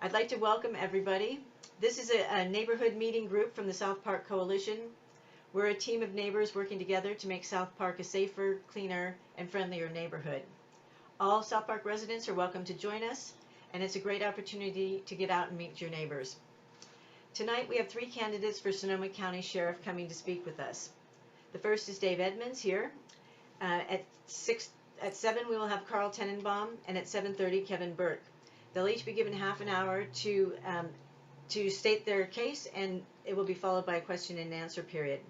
I'd like to welcome everybody. This is a neighborhood meeting group from the South Park Coalition. We're a team of neighbors working together to make South Park a safer, cleaner, and friendlier neighborhood. All South Park residents are welcome to join us, and it's a great opportunity to get out and meet your neighbors. Tonight we have 3 candidates for Sonoma County Sheriff coming to speak with us. The first is Dave Edmonds here. At 7 we will have Carl Tenenbaum, and at 7:30 Kevin Burke. They'll each be given half an hour to state their case, and it will be followed by a question and answer period.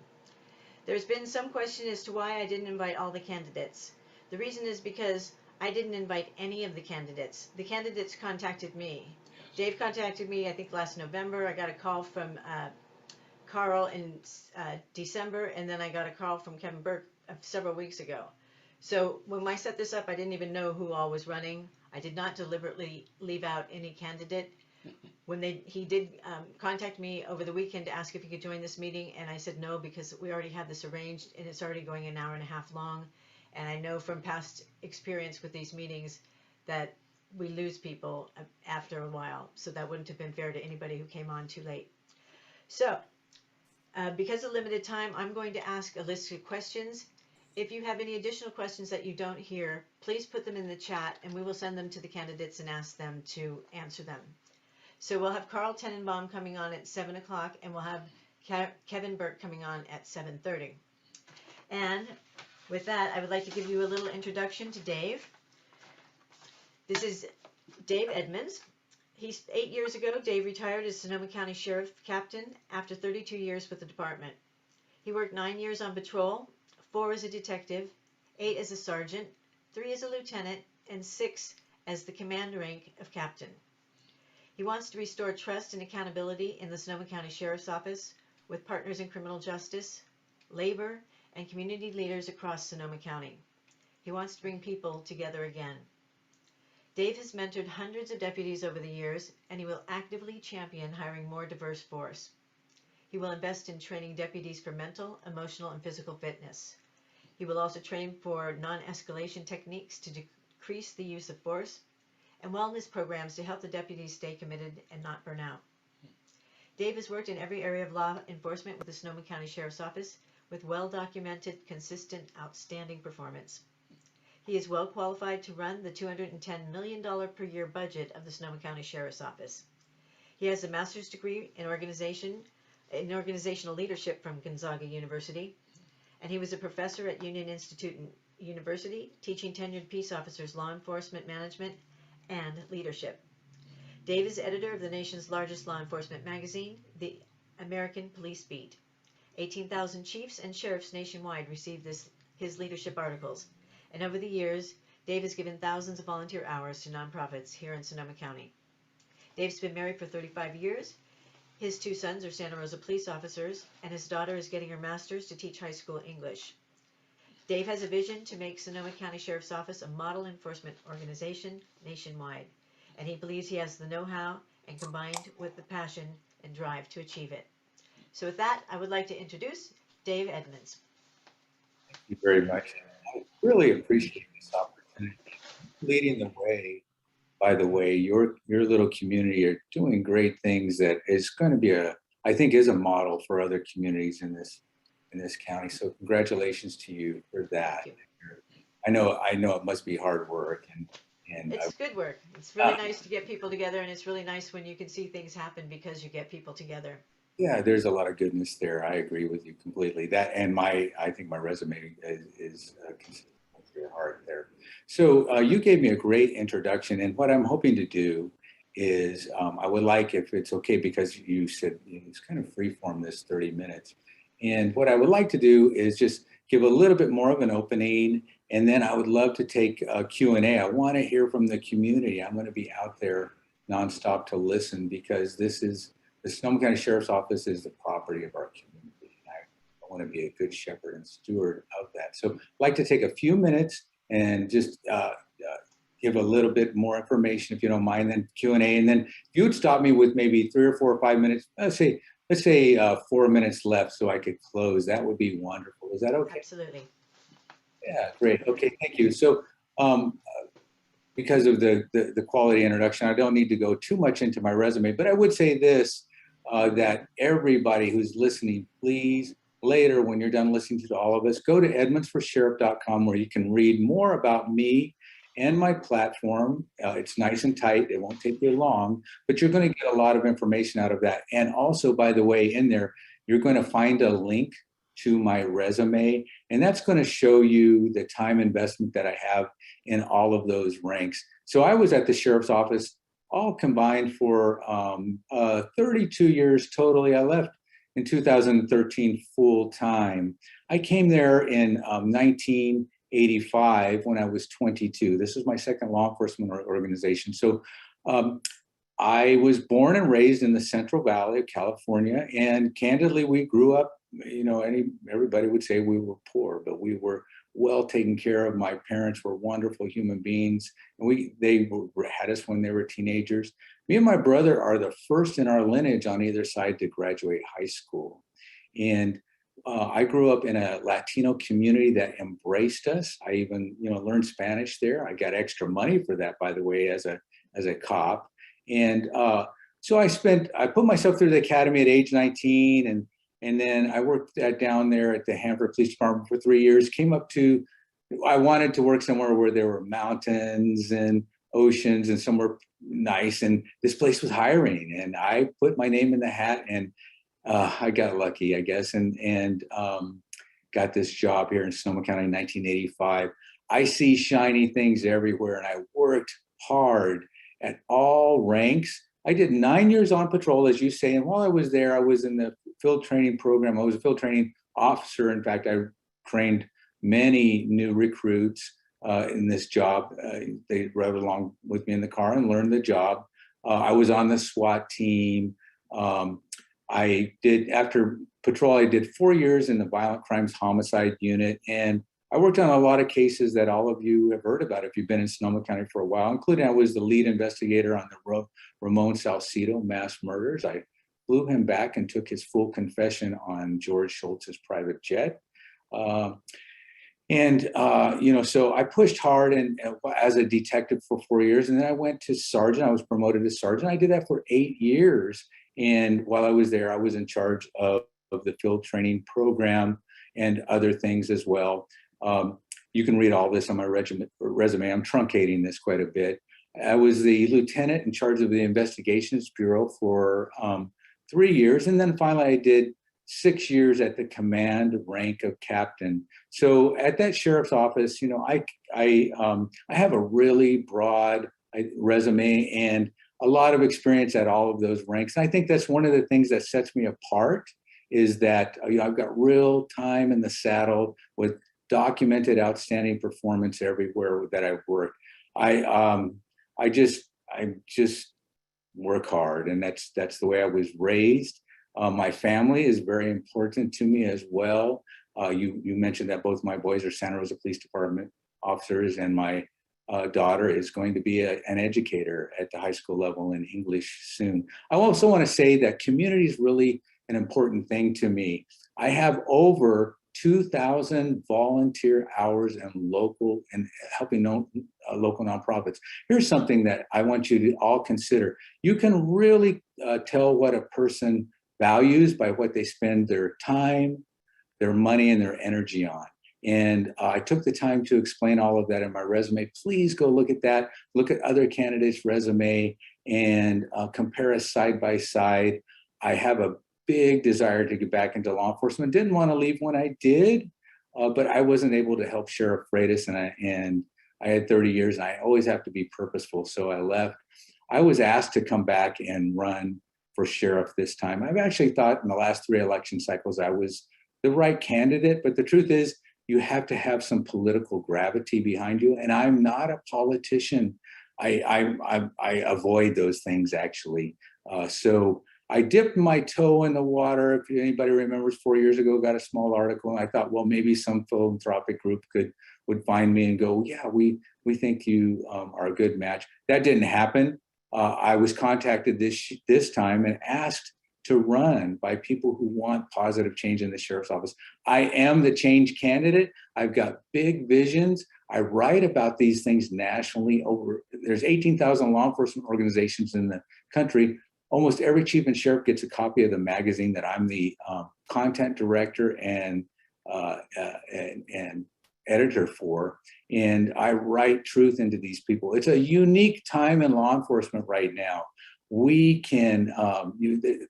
There's been some question as to why I didn't invite all the candidates. The reason is because I didn't invite any of the candidates. The candidates contacted me. Dave contacted me, I think, last November. I got a call from Carl in December, and then I got a call from Kevin Burke several weeks ago. So when I set this up, I didn't even know who all was running. I did not deliberately leave out any candidate. When he did contact me over the weekend to ask if he could join this meeting, and I said no because we already had this arranged, and it's already going an hour and a half long. And I know from past experience with these meetings that we lose people after a while, so that wouldn't have been fair to anybody who came on too late. So because of limited time, I'm going to ask a list of questions. If you have any additional questions that you don't hear, please put them in the chat, and we will send them to the candidates and ask them to answer them. So we'll have Carl Tenenbaum coming on at 7 o'clock, and we'll have Kevin Burke coming on at 7:30. And with that, I would like to give you a little introduction to Dave. This is Dave Edmonds. 8 years ago, Dave retired as Sonoma County Sheriff Captain after 32 years with the department. He worked 9 years on patrol, 4 as a detective, 8 as a sergeant, 3 as a lieutenant, and 6 as the command rank of captain. He wants to restore trust and accountability in the Sonoma County Sheriff's Office with partners in criminal justice, labor, and community leaders across Sonoma County. He wants to bring people together again. Dave has mentored hundreds of deputies over the years, and he will actively champion hiring more diverse force. He will invest in training deputies for mental, emotional, and physical fitness. He will also train for non-escalation techniques to decrease the use of force, and wellness programs to help the deputies stay committed and not burn out. Dave has worked in every area of law enforcement with the Sonoma County Sheriff's Office with well-documented, consistent, outstanding performance. He is well qualified to run the $210 million per year budget of the Sonoma County Sheriff's Office. He has a master's degree in organizational leadership from Gonzaga University, and he was a professor at Union Institute University, teaching tenured peace officers law enforcement management and leadership. Dave is editor of the nation's largest law enforcement magazine, the American Police Beat. 18,000 chiefs and sheriffs nationwide receive his leadership articles, and over the years, Dave has given thousands of volunteer hours to nonprofits here in Sonoma County. Dave's been married for 35 years. His 2 sons are Santa Rosa police officers, and his daughter is getting her master's to teach high school English. Dave has a vision to make Sonoma County Sheriff's Office a model enforcement organization nationwide, and he believes he has the know-how and combined with the passion and drive to achieve it. So with that, I would like to introduce Dave Edmonds. Thank you very much. I really appreciate this opportunity. Leading the way, by the way, your little community are doing great things that is going to be I think is a model for other communities in this county. So congratulations to you for that. I know it must be hard work, and it's good work. It's really nice to get people together, and it's really nice when you can see things happen because you get people together. Yeah, there's a lot of goodness there. I agree with you completely. That, and I think my resume is consistent with your heart there. So you gave me a great introduction, and what I'm hoping to do is I would like, if it's okay, because you said it's kind of free form this 30 minutes. And what I would like to do is just give a little bit more of an opening, and then I would love to take a Q&A. I want to hear from the community. I'm going to be out there nonstop to listen, because the Sonoma County Sheriff's Office is the property of our community. And I want to be a good shepherd and steward of that. So I'd like to take a few minutes and just give a little bit more information, if you don't mind, then Q&A. And then if you would stop me with maybe 3 or 4 or 5 minutes, let's say 4 minutes left so I could close, that would be wonderful. Is that okay? Absolutely. Yeah, great. Okay, thank you. So because of the quality introduction, I don't need to go too much into my resume, but I would say this, that everybody who's listening, please, later when you're done listening to all of us, go to edmondsforsheriff.com where you can read more about me and my platform. It's nice and tight. It won't take you long, but you're going to get a lot of information out of that. And also, by the way, in there, you're going to find a link to my resume, and that's going to show you the time investment that I have in all of those ranks. So I was at the sheriff's office all combined for 32 years totally. I left in 2013 full time. I came there in 1985 when I was 22. This was my second law enforcement organization. So I was born and raised in the Central Valley of California, and candidly, we grew up, everybody would say we were poor, but we were well taken care of. My parents were wonderful human beings, and they had us when they were teenagers. Me and my brother are the first in our lineage on either side to graduate high school. And I grew up in a Latino community that embraced us. I even, learned Spanish there. I got extra money for that, by the way, as a cop. And so I put myself through the academy at age 19, and then I worked down there at the Hanford Police Department for 3 years. I wanted to work somewhere where there were mountains and oceans and somewhere nice. And this place was hiring, and I put my name in the hat, and I got lucky, I guess, and got this job here in Sonoma County in 1985. I see shiny things everywhere, and I worked hard at all ranks. I did 9 years on patrol, as you say, and while I was there, I was in the field training program. I was a field training officer. In fact, I trained many new recruits in this job. They rode along with me in the car and learned the job. I was on the SWAT team. After patrol, I did 4 years in the violent crimes homicide unit, and I worked on a lot of cases that all of you have heard about if you've been in Sonoma County for a while, including I was the lead investigator on the Ramon Salcido mass murders. I flew him back and took his full confession on George Schultz's private jet. So I pushed hard and as a detective for 4 years, and then I went to sergeant. I was promoted to sergeant. I did that for 8 years. And while I was there, I was in charge of the field training program and other things as well. You can read all this on my resume. I'm truncating this quite a bit. I was the lieutenant in charge of the investigations bureau for 3 years. And then finally I did 6 years at the command rank of captain. So at that sheriff's office, I have a really broad resume and a lot of experience at all of those ranks. And I think that's one of the things that sets me apart is that I've got real time in the saddle with documented outstanding performance everywhere that I've worked. I just work hard, and that's the way I was raised. My family is very important to me as well. You mentioned that both my boys are Santa Rosa Police Department officers, and my daughter is going to be an educator at the high school level in English soon. I also want to say that community is really an important thing to me. I have over 2,000 volunteer hours in helping local nonprofits. Here's something that I want you to all consider. You can really tell what a person values by what they spend their time, their money, and their energy on. And I took the time to explain all of that in my resume. Please go look at that. Look at other candidates' resume and compare us side by side. I have a big desire to get back into law enforcement. Didn't want to leave when I did, but I wasn't able to help Sheriff Freitas, and I had 30 years, and I always have to be purposeful, so I left. I was asked to come back and run for sheriff this time. I've actually thought in the last 3 election cycles I was the right candidate, but the truth is you have to have some political gravity behind you, and I'm not a politician. I avoid those things, actually. So I dipped my toe in the water. If anybody remembers, 4 years ago, got a small article, and I thought, well, maybe some philanthropic group would find me and go, yeah, we think you are a good match. That didn't happen. I was contacted this time and asked to run by people who want positive change in the sheriff's office. I am the change candidate. I've got big visions. I write about these things nationally. There's 18,000 law enforcement organizations in the country. Almost every chief and sheriff gets a copy of the magazine that I'm the content director and editor for, and I write truth into these people. It's a unique time in law enforcement right now. We can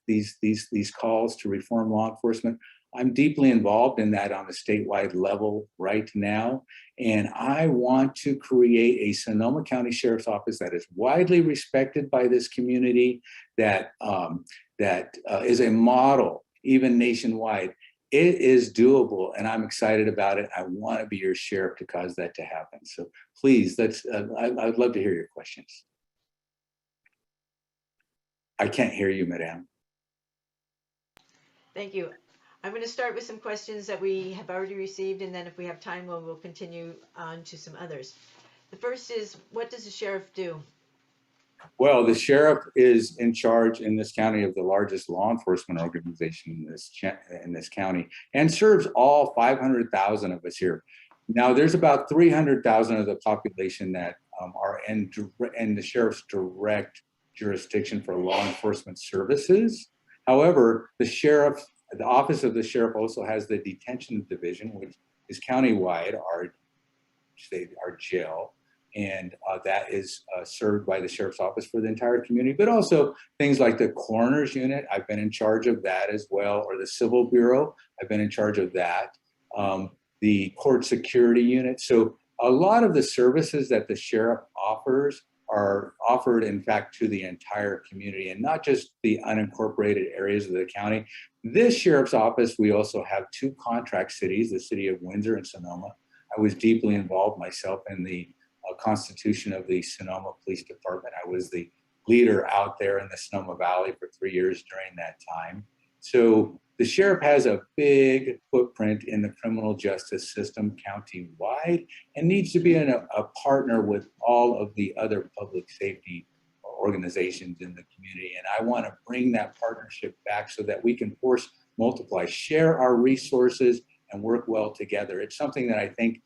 these calls to reform law enforcement. I'm deeply involved in that on a statewide level right now, and I want to create a Sonoma County Sheriff's Office that is widely respected by this community, that is a model even nationwide. It is doable, and I'm excited about it. I want to be your sheriff to cause that to happen. So please, I'd love to hear your questions. I can't hear you, madam. Thank you. I'm going to start with some questions that we have already received, and then if we have time, we'll continue on to some others. The first is, what does the sheriff do? Well, the sheriff is in charge in this county of the largest law enforcement organization in this county, and serves all 500,000 of us here. Now, there's about 300,000 of the population that are in the sheriff's direct jurisdiction for law enforcement services. However, the office of the sheriff also has the detention division, which is countywide, our jail. And that is served by the sheriff's office for the entire community, but also things like the coroner's unit. I've been in charge of that as well, or the civil bureau. I've been in charge of that. The court security unit. So a lot of the services that the sheriff offers are offered, in fact, to the entire community, and not just the unincorporated areas of the county. This sheriff's office, we also have two contract cities, the city of Windsor and Sonoma. I was deeply involved myself in the constitution of the Sonoma Police Department. I was the leader out there in the Sonoma Valley for 3 years during that time. So the sheriff has a big footprint in the criminal justice system county-wide, and needs to be a partner with all of the other public safety organizations in the community. And I want to bring that partnership back so that we can force multiply, share our resources, and work well together. It's something that I think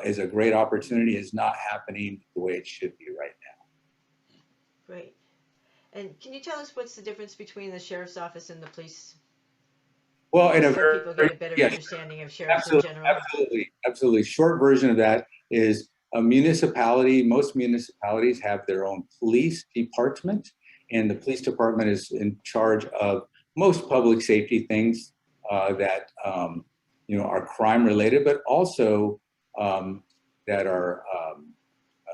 is a great opportunity, is not happening the way it should be right now. Great. And can you tell us what's the difference between the sheriff's office and the police? Well, in a so people get a better understanding of sheriffs in general. Absolutely. Short version of that is a municipality. Most municipalities have their own police department, and the police department is in charge of most public safety things that are crime related, but also that are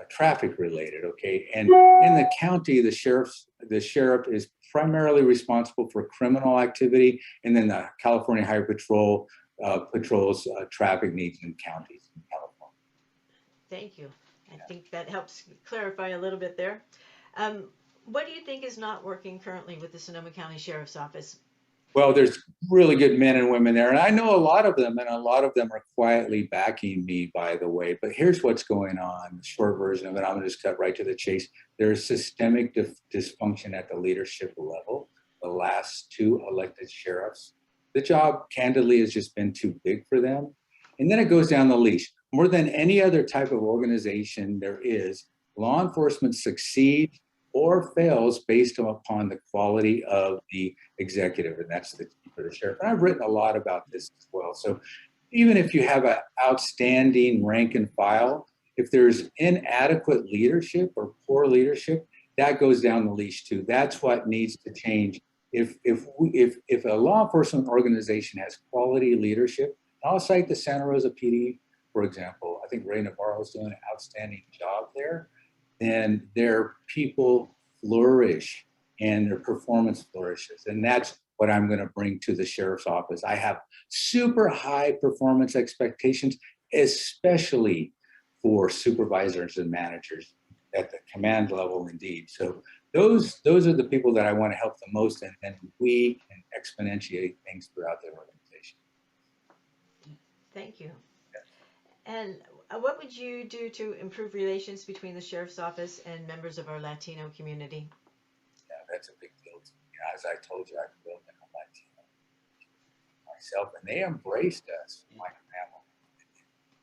traffic related. Okay, and in the county, the sheriff is primarily responsible for criminal activity, and then the California Highway Patrol patrols traffic needs in counties in California. Thank you. I think that helps clarify a little bit there. What do you think is not working currently with the Sonoma County Sheriff's Office? Well, there's really good men and women there, and I know a lot of them, and a lot of them are quietly backing me, by the way. But here's what's going on, the short version of it. I'm going to just cut right to the chase. There's systemic dysfunction at the leadership level. The last two elected sheriffs, the job, candidly, has just been too big for them. And then it goes down the leash. More than any other type of organization there is, law enforcement succeeds or fails based upon the quality of the executive, and that's the key for the sheriff. And I've written a lot about this as well. So even if you have an outstanding rank and file, if there's inadequate leadership or poor leadership, that goes down the leash too. That's what needs to change. If a law enforcement organization has quality leadership, I'll cite the Santa Rosa PD, for example. I think Ray Navarro is doing an outstanding job there. Then their people flourish and their performance flourishes. And that's what I'm going to bring to the sheriff's office. I have super high performance expectations, especially for supervisors and managers at the command level, indeed. So those are the people that I want to help the most, and we can exponentiate things throughout the organization. Thank you. And what would you do to improve relations between the sheriff's office and members of our Latino community? Yeah, that's a big deal built, as I told you, I built in a Latino myself, and they embraced us, my family.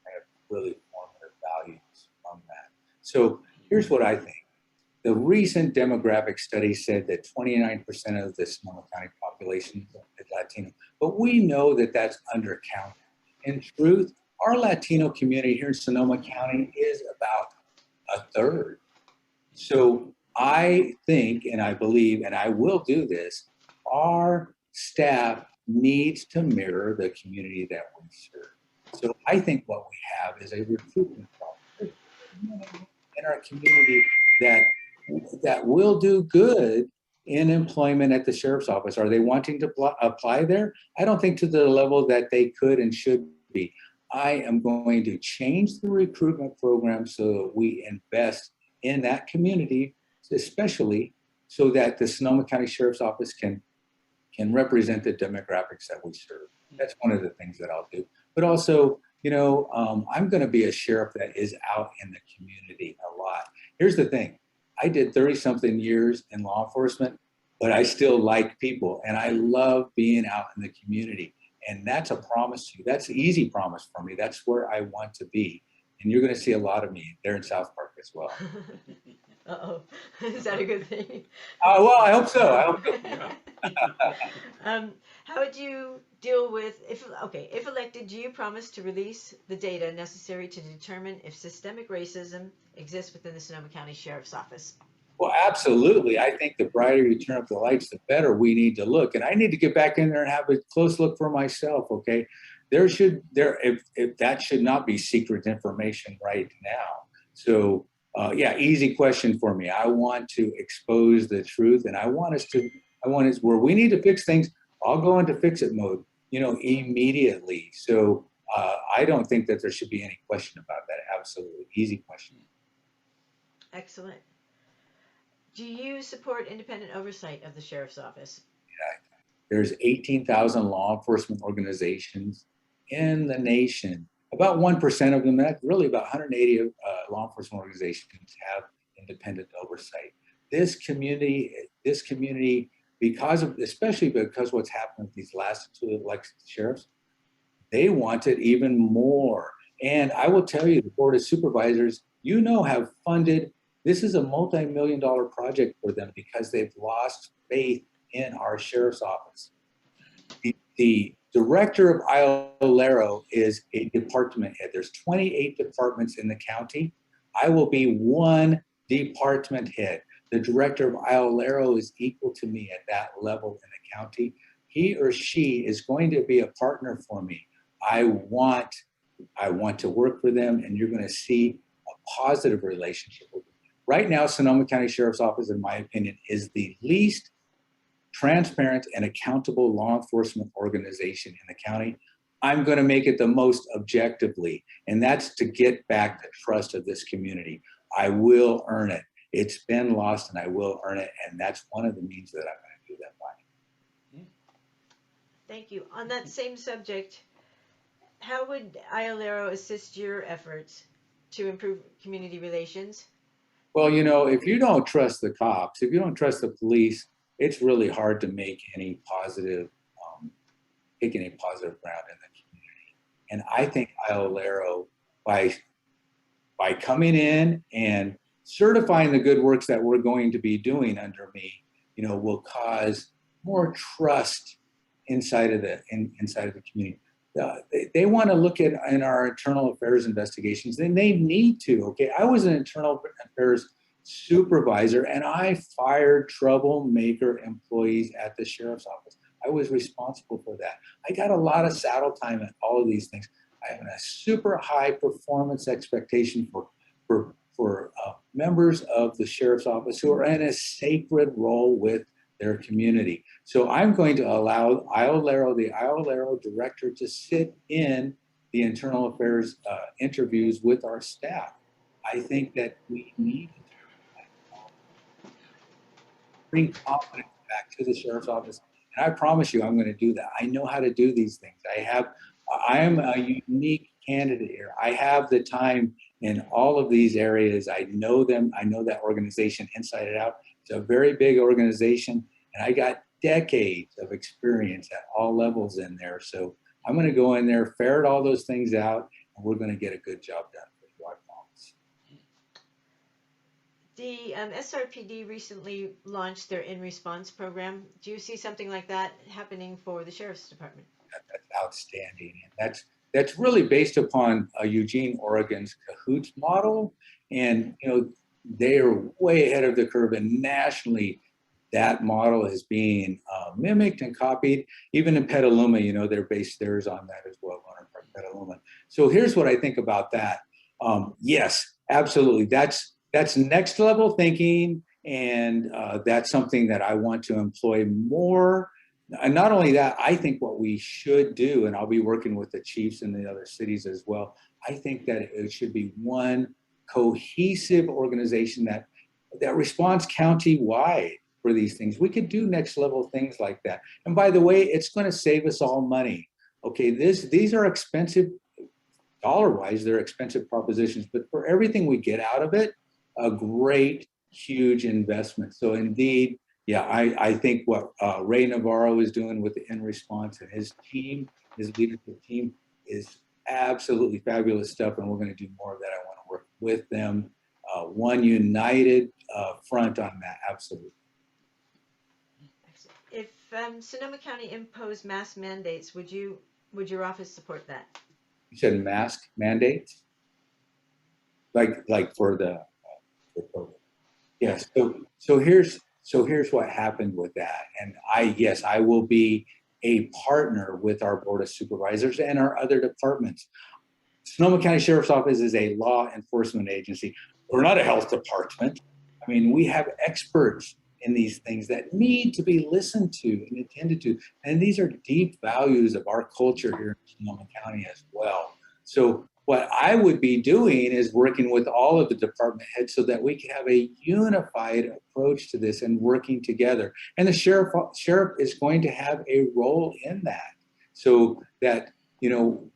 I have really formative values from that. So here's what I think. The recent demographic study said that 29% of the Sonoma County population is Latino, but we know that that's undercounted. In truth, our Latino community here in Sonoma County is about a third. So I think, and I believe, and I will do this, our staff needs to mirror the community that we serve. So I think what we have is a recruitment problem in our community that will do good in employment at the sheriff's office. Are they wanting to apply there? I don't think to the level that they could and should be. I am going to change the recruitment program so that we invest in that community, especially so that the Sonoma County Sheriff's Office can represent the demographics that we serve. That's one of the things that I'll do. But also, I'm going to be a sheriff that is out in the community a lot. Here's the thing. I did 30-something years in law enforcement, but I still like people, and I love being out in the community. And that's a promise to you. That's an easy promise for me. That's where I want to be. And you're going to see a lot of me there in South Park as well. Uh-oh. Is that a good thing? Well, I hope so. I hope so. How would you deal with, if elected, do you promise to release the data necessary to determine if systemic racism exists within the Sonoma County Sheriff's Office? Well, absolutely. I think the brighter you turn up the lights, the better we need to look. And I need to get back in there and have a close look for myself, okay? If that should not be secret information right now. So, yeah, easy question for me. I want to expose the truth, and I want us where we need to fix things, I'll go into fix it mode, immediately. So I don't think that there should be any question about that. Absolutely. Easy question. Excellent. Do you support independent oversight of the Sheriff's Office? Yeah. There's 18,000 law enforcement organizations in the nation. About 1% of them, really about 180 law enforcement organizations have independent oversight. This community, especially because what's happened with these last two elected sheriffs, they wanted even more. And I will tell you, the Board of Supervisors, have funded, this is a multi-million-dollar project for them because they've lost faith in our sheriff's office. The director of IOLERO is a department head. There's 28 departments in the county. I will be one department head. The director of IOLERO is equal to me at that level in the county. He or she is going to be a partner for me. I want to work for them, and you're going to see a positive relationship with them. Right now, Sonoma County Sheriff's Office, in my opinion, is the least transparent and accountable law enforcement organization in the county. I'm going to make it the most objectively, and that's to get back the trust of this community. I will earn it. It's been lost, and I will earn it, and that's one of the means that I'm going to do that by. Thank you. On that same subject, how would IOLERO assist your efforts to improve community relations? Well, if you don't trust the cops, if you don't trust the police, it's really hard to make any positive, take any positive ground in the community. And I think IOLERO, by coming in and certifying the good works that we're going to be doing under me, will cause more trust inside of the community. They want to look at in our internal affairs investigations, and they need to. Okay, I was an internal affairs supervisor, and I fired troublemaker employees at the sheriff's office. I was responsible for that. I got a lot of saddle time at all of these things. I have a super high performance expectation for members of the sheriff's office who are in a sacred role with their community. So I'm going to allow the IOLERO director, to sit in the internal affairs interviews with our staff. I think that we need to bring confidence back to the sheriff's office. And I promise you, I'm going to do that. I know how to do these things. I am a unique candidate here. I have the time in all of these areas. I know them. I know that organization inside and out. It's a very big organization. And I got decades of experience at all levels in there. So I'm going to go in there, ferret all those things out, and we're going to get a good job done for you, I promise. The SRPD recently launched their In Response program. Do you see something like that happening for the Sheriff's Department? That's outstanding. And that's really based upon Eugene, Oregon's Cahoots model. And, they are way ahead of the curve, and nationally, that model is being mimicked and copied. Even in Petaluma, they're based theirs on that as well, Loner Park, Petaluma. So here's what I think about that. Yes, absolutely. That's next level thinking, and that's something that I want to employ more. And not only that, I think what we should do, and I'll be working with the chiefs in the other cities as well, I think that it should be one cohesive organization that responds county-wide for these things. We could do next level things like that. And by the way, it's going to save us all money. Okay, these are expensive, dollar-wise, they're expensive propositions, but for everything we get out of it, a great, huge investment. So indeed, yeah, I think what Ray Navarro is doing with the In Response and his team, his leadership team, is absolutely fabulous stuff, and we're going to do more of that. I want to work with them, one united front on that, absolutely. If Sonoma County imposed mask mandates, would your office support that? You said mask mandates, like for the for COVID. Yes. So here's what happened with that, and I will be a partner with our board of supervisors and our other departments. Sonoma County Sheriff's Office is a law enforcement agency. We're not a health department. I mean, we have experts in these things that need to be listened to and attended to. And these are deep values of our culture here in Sonoma County as well. So what I would be doing is working with all of the department heads so that we can have a unified approach to this and working together. And the sheriff is going to have a role in that, so that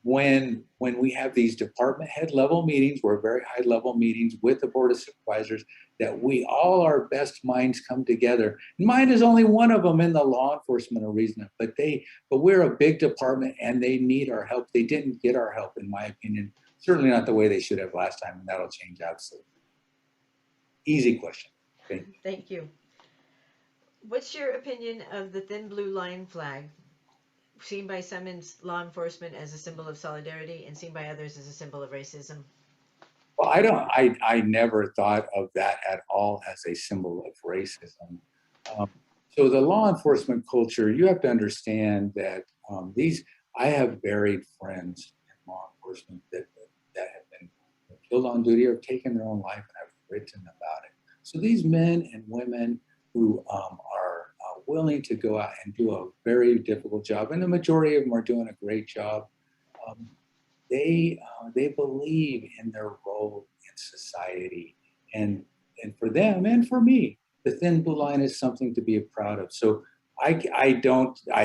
when we have these department head level meetings, we're very high level meetings with the board of supervisors, that we all our best minds come together. Mine is only one of them in the law enforcement arena, but we're a big department and they need our help. They didn't get our help, in my opinion, certainly not the way they should have last time, and that'll change absolutely. Easy question. Thank you. What's your opinion of the thin blue line flag, seen by some in law enforcement as a symbol of solidarity and seen by others as a symbol of racism? Well, I never thought of that at all as a symbol of racism. So the law enforcement culture, you have to understand that I have buried friends in law enforcement that have been killed on duty or taken their own life, and I've written about it. So these men and women who are willing to go out and do a very difficult job, and the majority of them are doing a great job. They believe in their role in society, and for them and for me, the thin blue line is something to be proud of. So I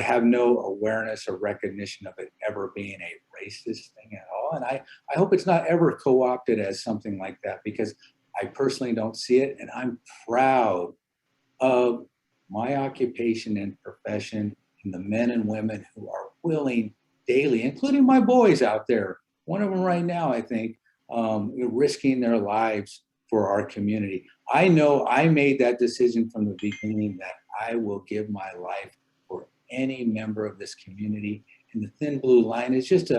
have no awareness or recognition of it ever being a racist thing at all, and I hope it's not ever co-opted as something like that, because I personally don't see it, and I'm proud of my occupation and profession and the men and women who are willing daily, including my boys out there. One of them right now, I think, risking their lives for our community. I know I made that decision from the beginning that I will give my life for any member of this community. And the thin blue line is it's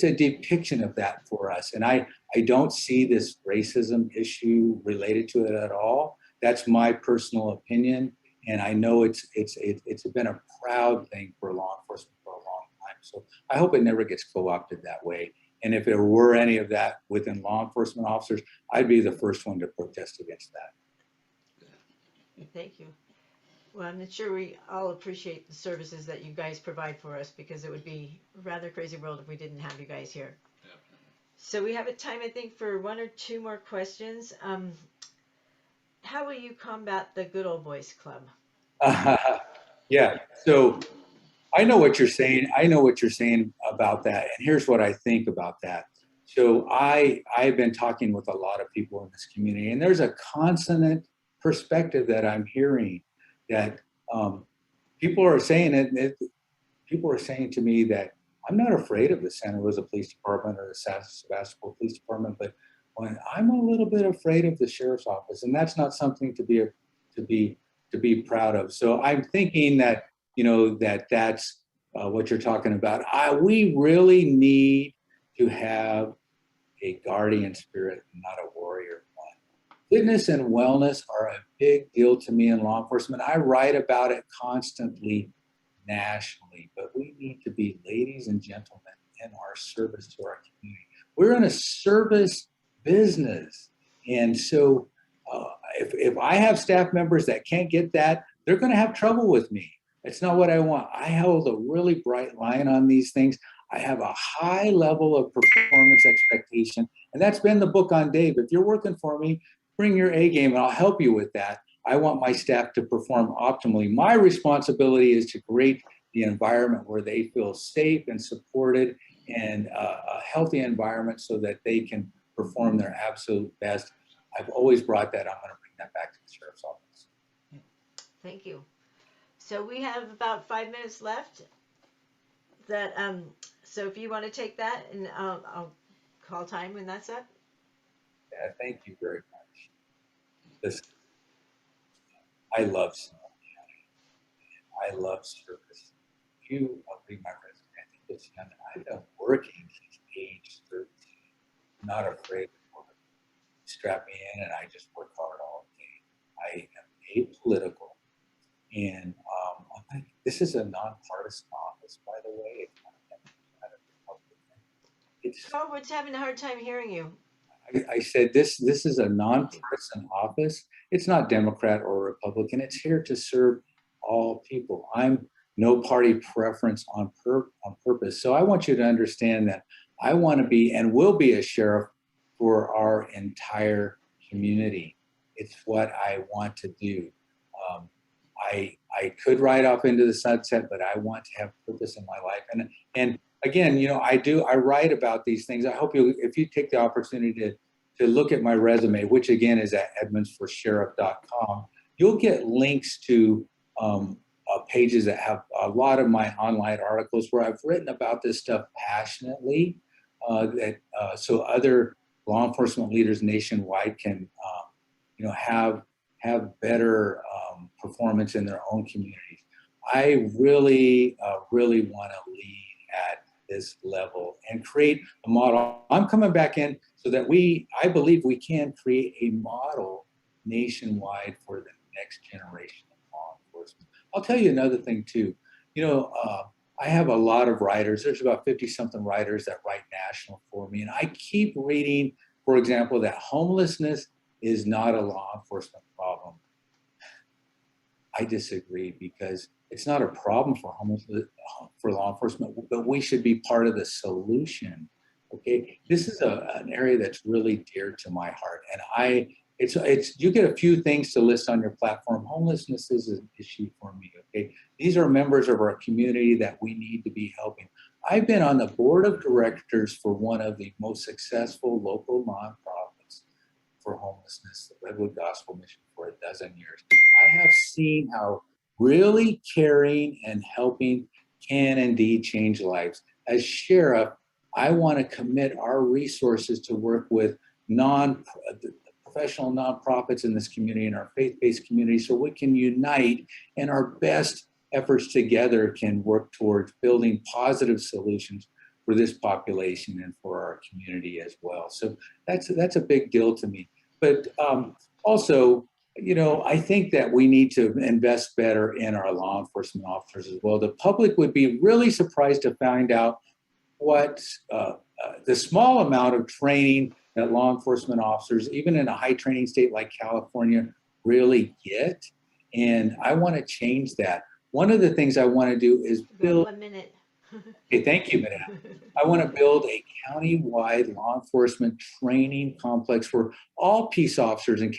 a depiction of that for us. And I don't see this racism issue related to it at all. That's my personal opinion. And I know it's been a proud thing for law enforcement for a long time. So I hope it never gets co-opted that way. And if there were any of that within law enforcement officers, I'd be the first one to protest against that. Thank you. Well, I'm not sure we all appreciate the services that you guys provide for us, because it would be a rather crazy world if we didn't have you guys here. So we have a time, I think, for one or two more questions. How will you combat the Good Old Boys Club? Yeah, so I know what you're saying. I know what you're saying about that. And here's what I think about that. So I've been talking with a lot of people in this community, and there's a consonant perspective that I'm hearing that people are saying people are saying to me that I'm not afraid of the Santa Rosa Police Department or the San Sebastopol Police Department, but when I'm a little bit afraid of the sheriff's office, and that's not something to be proud of. So I'm thinking that that's what you're talking about. We really need to have a guardian spirit, not a warrior one. Fitness and wellness are a big deal to me in law enforcement. I write about it constantly nationally, but we need to be ladies and gentlemen in our service to our community. We're in a service business. And so if I have staff members that can't get that, they're going to have trouble with me. It's not what I want. I hold a really bright line on these things. I have a high level of performance expectation. And that's been the book on Dave. If you're working for me, bring your A game and I'll help you with that. I want my staff to perform optimally. My responsibility is to create the environment where they feel safe and supported and a healthy environment so that they can perform their absolute best. I've always brought that. I'm going to bring that back to the sheriff's office. Thank you. So we have about 5 minutes left. So if you want to take that, and I'll call time when that's up. Yeah, thank you very much. Listen, I love Sonoma County. I love service. If you read my resume, I think you'll see I've been working since age 13. I'm not afraid of work. Strap me in and I just work hard all day. I am apolitical. And this is a nonpartisan office, by the way. It's not a Republican. We're having a hard time hearing you. I said this is a nonpartisan office. It's not Democrat or Republican. It's here to serve all people. I'm no party preference on purpose. So I want you to understand that I want to be and will be a sheriff for our entire community. It's what I want to do. I could ride off into the sunset, but I want to have purpose in my life. And again, I write about these things. I hope if you take the opportunity to look at my resume, which again is at edmondsforsheriff.com, you'll get links to pages that have a lot of my online articles where I've written about this stuff passionately, so other law enforcement leaders nationwide can, have better performance in their own communities. I really, really want to lead at this level and create a model. I'm coming back in so that I believe we can create a model nationwide for the next generation of law enforcement. I'll tell you another thing too. I have a lot of writers. There's about 50-something writers that write national for me. And I keep reading, for example, that homelessness is not a law enforcement problem. I disagree because it's not a problem for law enforcement, but we should be part of the solution. Okay, this is an area that's really dear to my heart, and you get a few things to list on your platform. Homelessness is an issue for me. Okay, these are members of our community that we need to be helping. I've been on the board of directors for one of the most successful local nonprofits for homelessness, the Redwood Gospel Mission, for 12 years. I have seen how really caring and helping can indeed change lives. As sheriff, I want to commit our resources to work with professional nonprofits in this community and our faith-based community so we can unite and our best efforts together can work towards building positive solutions for this population and for our community as well. So that's a big deal to me. But also, I think that we need to invest better in our law enforcement officers as well. The public would be really surprised to find out what the small amount of training that law enforcement officers, even in a high training state like California, really get. And I want to change that. One of the things I want to do is build. 1 minute. Okay, thank you, madam. I want to build a county-wide law enforcement training complex where all peace officers in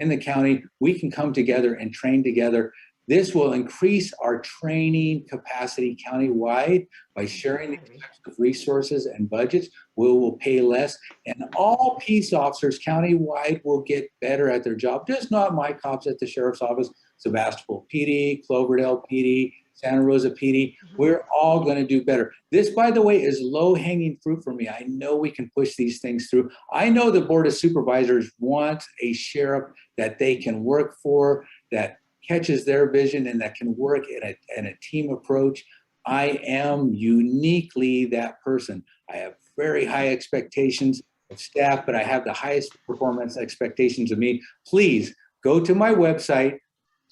the county, we can come together and train together. This will increase our training capacity countywide by sharing these types of resources and budgets. We will pay less, and all peace officers countywide will get better at their job. Just not my cops at the sheriff's office. Sebastopol PD, Cloverdale PD, Santa Rosa PD. We're all going to do better. This, by the way, is low-hanging fruit for me. I know we can push these things through. I know the Board of Supervisors wants a sheriff that they can work for, that catches their vision and that can work in a team approach. I am uniquely that person. I have very high expectations of staff, but I have the highest performance expectations of me. Please go to my website,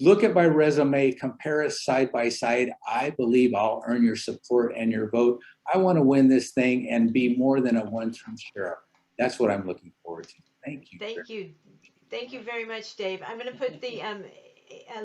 look at my resume, compare us side by side. I believe I'll earn your support and your vote. I want to win this thing and be more than a one-term sheriff. That's what I'm looking forward to. Thank you. Thank you. Thank you very much, Dave. I'm going to put the